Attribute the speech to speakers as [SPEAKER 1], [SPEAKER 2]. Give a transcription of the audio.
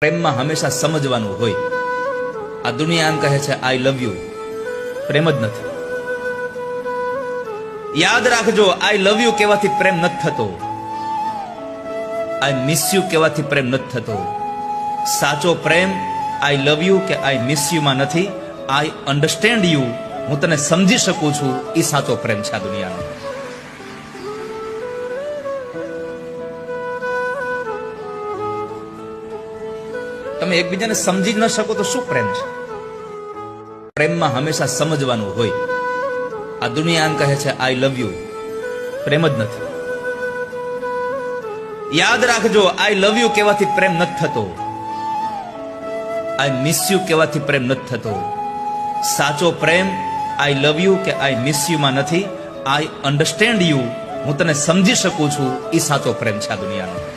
[SPEAKER 1] પ્રેમમાં હંમેશા સમજવાનું હોય. આ દુનિયા એમ કહે છે આઈ લવ યુ, પ્રેમ જ નથી. યાદ રાખજો, આઈ લવ યુ કહેવાથી પ્રેમ નથી થતો. આઈ મિસ યુ કહેવાથી પ્રેમ નથી થતો. સાચો પ્રેમ આઈ લવ યુ કે આઈ મિસ યુ માં નથી. આઈ અન્ડરસ્ટેન્ડ યુ, હું તને સમજી શકું છું, એ સાચો પ્રેમ છે આ દુનિયાનો. તમે એકબીજાને સમજી ન શકો તો શું પ્રેમ છે? પ્રેમમાં હંમેશા સમજવાનું હોય. આ દુનિયા એમ કહે છે આઈ લવ યુ, પ્રેમ જ નથી. યાદ રાખજો, આઈ લવ યુ કહેવાથી પ્રેમ નથી થતો. આઈ મિસ યુ કહેવાથી પ્રેમ નથી થતો. સાચો પ્રેમ આઈ લવ યુ કે આઈ મિસ યુ માં નથી. આઈ અન્ડરસ્ટેન્ડ યુ, હું તને સમજી શકું છું, એ સાચો પ્રેમ છે આ દુનિયાનો.